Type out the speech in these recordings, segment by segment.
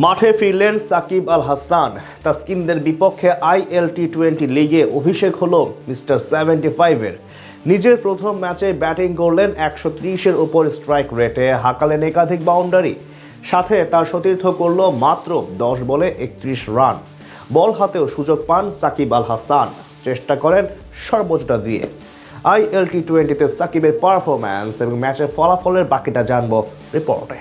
মাঠে ফিরলেন সাকিব আল হাসান। তাসকিনদের বিপক্ষে ILT20 লিগে অভিষেক হলো মিস্টার 75-এর। নিজের প্রথম ম্যাচে ব্যাটিং করলেন 130-এর উপর স্ট্রাইক রেটে, হাঁকালেন একাধিক বাউন্ডারি, সাথে তার সতীর্থ করল মাত্র 10 বলে 31 রান। বল হাতেও সুযোগ পান সাকিব আল হাসান, চেষ্টা করেন সর্বোচ্চটা দিয়ে। ILT20-তে সাকিবের পারফরম্যান্স এবং ম্যাচের ফলাফলের বাকিটা জানবো রিপোর্টে।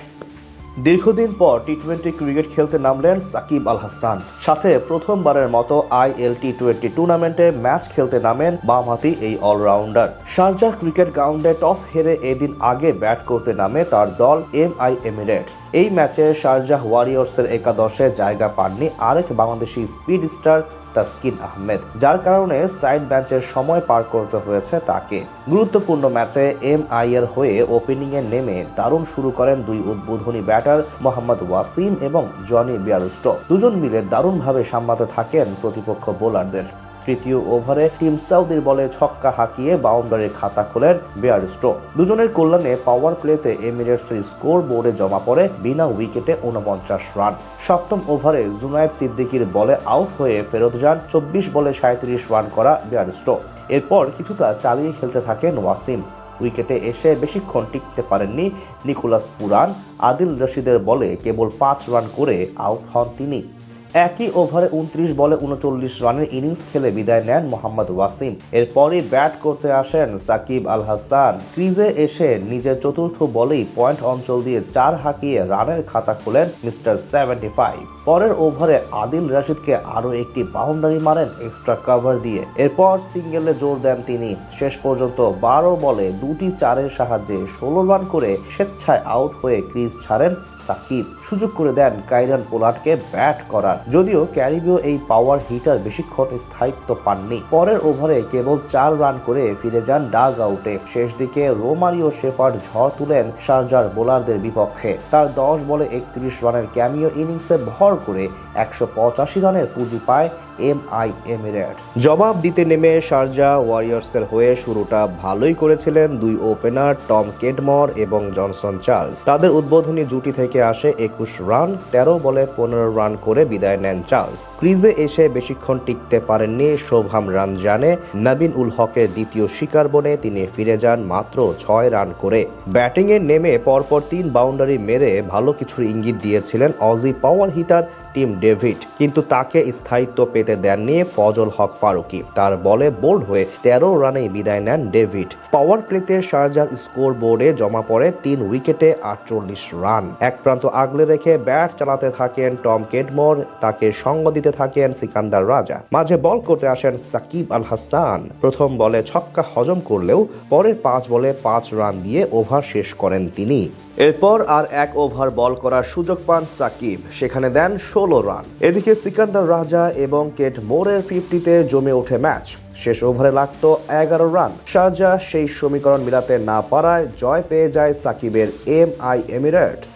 দীর্ঘদিন পর টি-20 ক্রিকেট খেলতে নামলেন সাকিব আল হাসান। সাথে প্রথমবারের মতো ILT20 টুর্নামেন্টে ম্যাচ খেলতে নামেন বামহাতি এই অলরাউন্ডার। শারজাহ ক্রিকেট গ্রাউন্ডে টস হেরে এদিন আগে ব্যাট করতে নামে তার দল MI এমিরেটস। এই ম্যাচে শারজাহ ওয়ারিয়র্সের একাদশে জায়গা পাননি আরেক বাংলাদেশি স্পিড স্টার তাসকিন আহমেদ, যার কারণে সাইড বেঞ্চের সময় পার করতে হয়েছে তাকে। গুরুত্বপূর্ণ ম্যাচে MI এর হয়ে ওপেনিংয়ে নেমে দারুণ শুরু করেন দুই উদ্বোধনী ব্যাটার মোহাম্মদ ওয়াসিম এবং জনি বিয়ারস্টো। দুজন মিলে দারুণভাবে সামলাতে থাকেন প্রতিপক্ষ বোলারদের। তৃতীয় ওভারে টিম সাউদির বলে ছক্কা হাঁকিয়ে বাউন্ডারির খাতা খোলেন বিয়ারস্টো। দুজনের কল্যাণে পাওয়ার প্লেতে এমিরেটসের স্কোর বোর্ডে জমা পড়ে বিনা উইকেটে 49 রান। সপ্তম ওভারে জুনায়েদ সিদ্দিকীর বলে আউট হয়ে ফেরত যান 24 বলে 37 রান করা বিয়ারস্টো। এরপর কিছুটা চালিয়ে খেলতে থাকেন ওয়াসিম। উইকেটে এসে বেশিক্ষণ টিকতে পারেননি নিকোলাস পুরান। আদিল রশিদের বলে কেবল 5 রান করে আউট হন তিনি। একই ওভারে 29 বলে 39 রানের ইনিংস খেলে বিদায় নেন মোহাম্মদ ওয়াসিম। এরপরই ব্যাট করতে আসেন সাকিব আল হাসান। ক্রিজে এসে নিজের চতুর্থ বলেই পয়েন্ট অঞ্চল দিয়ে 4 হাঁকিয়ে রানের খাতা খোলেন মিস্টার 75। পরের ওভারে আদিল রশিদকে আরও একটি বাউন্ডারি মারেন এক্সট্রা কভার দিয়ে। এরপর সিঙ্গেলে জোর দেন তিনি। শেষ পর্যন্ত 12 বলে 2টি 4-এর সাহায্যে 16 রান করে স্বেচ্ছায় আউট হয়ে ক্রিজ ছাড়েন সাকিব। সুযোগ করে দেন কাইরান পোলার্ডকে ব্যাট করার। যদিও ক্যারিবীয় এই পাওয়ার হিটার বেশিক্ষণ স্থায়িত্ব পাননি। পরের ওভারে কেবল 4 রান করে ফিরে যান ডাগ আউটে। শেষ দিকে রোমারিও শেফার্ড ঝড় তুলেন শারজার বোলারদের বিপক্ষে। তার 10 বলে 31 রানের ক্যামিও ইনিংসে ভর করে 185 রানের পুঁজি পায় MI এমিরেটস। জবাব দিতে নেমে শারজাহ ওয়ারিয়র্সের হয়ে শুরুটা ভালোই করেছিলেন দুই ওপেনার টম কেডমর এবং জনসন চার্লস। তাদের উদ্বোধনী জুটি থেকে আসে 21 রান। 13 বলে 15 রান করে বিদায় নেন চার্লস। ক্রিজে এসে বেশিক্ষণ টিকতে পারেননি শোভাম রানজানে। নবীন উল হকের দ্বিতীয় শিকার বনে তিনি ফিরে যান মাত্র 6 রান করে। ব্যাটিংয়ে নেমে পরপর 3 বাউন্ডারি মেরে ভালো কিছুর ইঙ্গিত দিয়েছিলেন Aussie power hitter Tim David, কিন্তু তাকে স্থায়িত্ব পেতে দেননি ফজল হক ফারুকি। তার বলে বোল্ড হয়ে 13 রানেই বিদায় নেন ডেভিড। পাওয়ার প্লেতে শারজাহ স্কোর বোর্ডে জমা পড়ে 3 উইকেটে 48 রান। এক প্রান্ত আগলে রেখে ব্যাট চালাতে থাকেন টম কেডমর, তাকে সঙ্গ দিতে থাকেন সিকান্দার রাজা। মাঝে বল করতে আসেন সাকিব আল হাসান। প্রথম বলে ছক্কা হজম করলেও পরের 5 বলে 5 রান দিয়ে ওভার শেষ করেন তিনি। এরপর আর এক ওভার বল করার সুযোগ পান সাকিব, সেখানে দেন 16 রান। এদিকে সিকান্দার রাজা এবং কেট মোরের 50-তে জমে ওঠে ম্যাচ। শেষ ওভারে লাগতো 11 রান। শারজাহ সেই সমীকরণ মিলাতে না পারায় জয় পেয়ে যায় সাকিবের MI এমিরেটস।